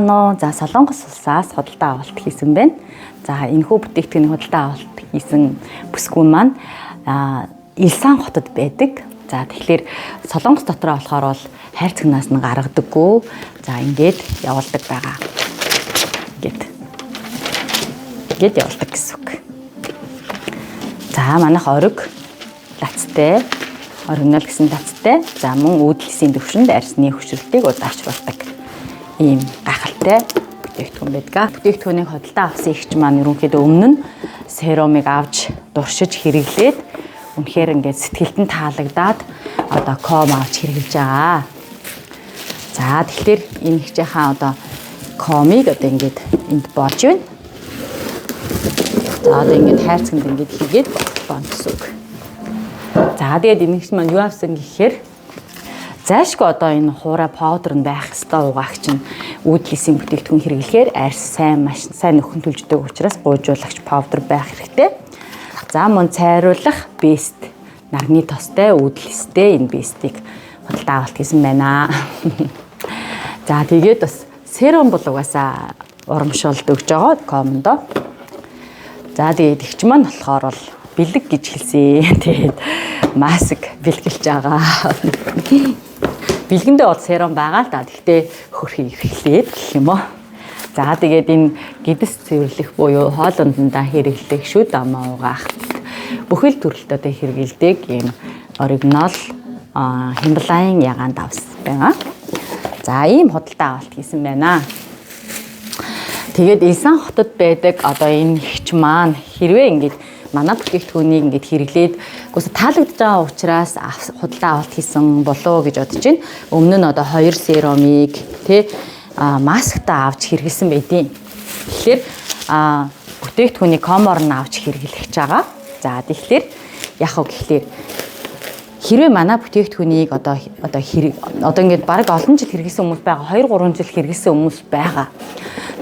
За Солонгос улсаас худалдаа авалт хийсэн байна. За энэхүү бүтээгдэхүүний худалдаа авалт хийсэн бүсгүүн маань Илсан хотод байдаг. За тэгэхээр Солонгос дотроо болохоор бол хайрцагнаас нь гаргадаггүй. За ингээд явуулдаг байгаа. Ингээд явуулдаг гэсэн үг. За манайх ориг лацтай, оригинал гэсэн лацтай. За мөн уудлын төвшөнд арьсны хөшрөлтийг удаашруулдаг ийм гахалтай бүтээгдэхүүн байдаг. Бүтээгдэхүүнийг худалдаа авсан эгч маань ерөнхийдөө өмнө нь серумыг авч дуршиж хэрэглээд үнэхээр ингээд сэтгэлд нь таалагдаад одоо ком авч хэрэглэж байгаа. За тэгэхээр энэ хичээхэн одоо комыг одоо ингээд энд боож байна. За одоо ингээд хайрцагт ингээд хийгээд бодлоо гэсэн үг. За тэгээд энэ хич маань юу авсан гэхээр зайлшгүй одоо энэ хуурай powder нь байх ёстой угаагч нь уудлын бүтээгдэхүүн хэрэглэхээр арьс маш сайн нөхөн төлждөг учраас гуйжуулагч powder байх хэрэгтэй. За мөн цайруулах бест нарны тостой уудлыстэй энэ бестийг худалдаа авалт хийсэн байна. За тэгээд бас серум бол угаасаа урамшуулт өгж байгаа комондо. За тэгээд игч маань болохоор бол бэлэг гэж хэлсэн. Тэгээд маск бэлгэлж байгаа. Бэлгэндээ бол серум байгаа л да. Гэхдээ хөрхийг хэрэглээд гэх юм уу. За тэгээд энэ гидс цэвэрлэх буюу хоолундаа хэрэглэх шүд амаа угаахт бүхэл төрөлд одоо хэрэгэлдэг ийм оригинал Хималайн ягаан давс байна. За ийм худалдаа авалт хийсэн байна. Тэгээд Илсан хотод байдаг одоо энэ хч маань хэрвээ ингэж манай бүтээгдэхүүнийг ингэж хэрэглээд үгүйс таалагдж байгаа учраас худалдаа авалт хийсэн болоо гэж бодож байна. Өмнө нь одоо 2 серумыг масктаа авч хэрэглэсэн байдیں۔ Тэгэхээр бүтээгдэхүүний комоор нь авч хэрэглэж байгаа. За тэгэхээр яг уу гэхлээр хэрвээ манай бүтээгдэхүүнийг одоо ингээд бараг олон жил хэрэглэсэн хүмүүс байгаа. 2-3 жил хэрэглэсэн хүмүүс байгаа.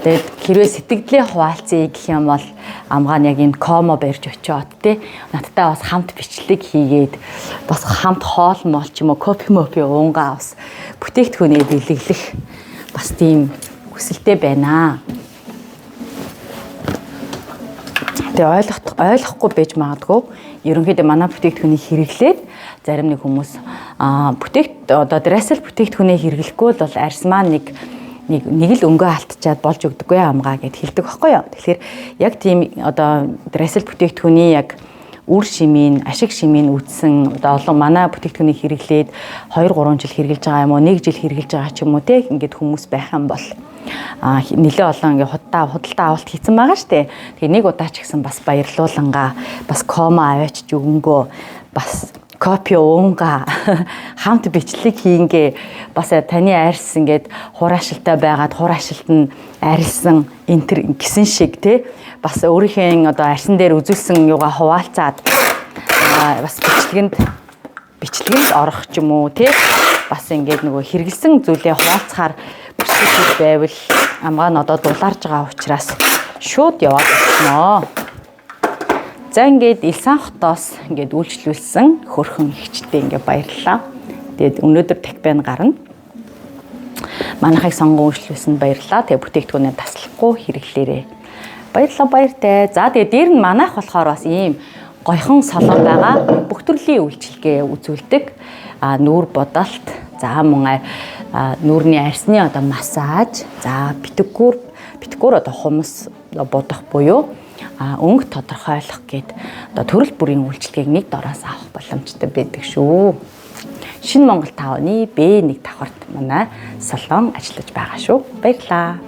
Тэгээд хэрвээ сэтгэлдээ хуваалцъя гэх юм бол амгаа нь яг энэ комо барьж очиод надтай бас хамт бичлэг хийгээд бас хамт хоол мол ч юм уу кофе уунгаа бас бүтээгдэхүүнээ бэлэглэх бас тийм хүсэлтэй байна. Тэгээ ойлгохгүй байж магадгүй. Ерөнхийдөө манай бүтээгдэхүүнийг хэрэглээд зарим нэг хүмүүс одоо дресэл бүтээгдэхүүнээ хэрэглэхгүй бол арьс маань нэг л өнгөө алтчаад болж өгдөггүй амгаа гэд хэлдэг байхгүй юу. Тэгэхээр яг тийм одоо дресэл бүтээгдэхүүний яг үр шимийн, ашиг шимийн үдсэн одоо олон манай бүтээгдэхүүнийг хэрэглээд 2-3 жил хэрэглэж байгаа юм уу, 1 жил хэрэглэж байгаа ч юм уу те ингээд хүмүүс байх юм бол нэлээ олон ингээд худалдаа авалт хийсэн байгаа штэ. Тэгээ нэг удаа ч гэсэн бас баярлуулангаа бас комо аваач өгөнгөө бас копи уунга хамт бичлэг хийнгээ бас таны арьс ингээд хураашилтай байгаад хураашилт нь арилсан энтер гисэн шиг те бас өөрийнхөө одоо арьсан дээр үзүүлсэн юугаа хуваалцаад бас бичлэгэнд орох ч юм уу те бас ингээд нөгөө хэрэгэлсэн зүйлээ хуваалцахаар бүсгүйд байвал амгаа нь одоо дулаарж байгаа учраас шууд яваад болсноо. За ингээд Илсан хотоос ингээд үйлчлүүлсэн хөрхөн ихчтэй ингээд баярлалаа. Тэгээд өнөөдөр Такбан гарна. Манайхыг сонгон үйлчлүүлсэнд баярлалаа. Тэгээд бүтээгдэхүүнээ таслахгүй хэрэглээрээ. Баярлалаа баяртай. За тэгээд дээр нь манайх болохоор бас ийм гойхон салон байгаа. Бүх төрлийн үйлчилгээ үзүүлдэг. Нүүр бодолт, за мөн нүүрний арьсны одоо массаж, за битгүүр одоо хумс бодох буюу өнгө тодорхойлох гээд одоо төрөл бүрийн үйлчилгээг нэг дороос авах боломжтой байдаг шүү. Шинэ Монгол 5-ны Б1 давхарт манай салон ажиллаж байгаа шүү. Баярлалаа.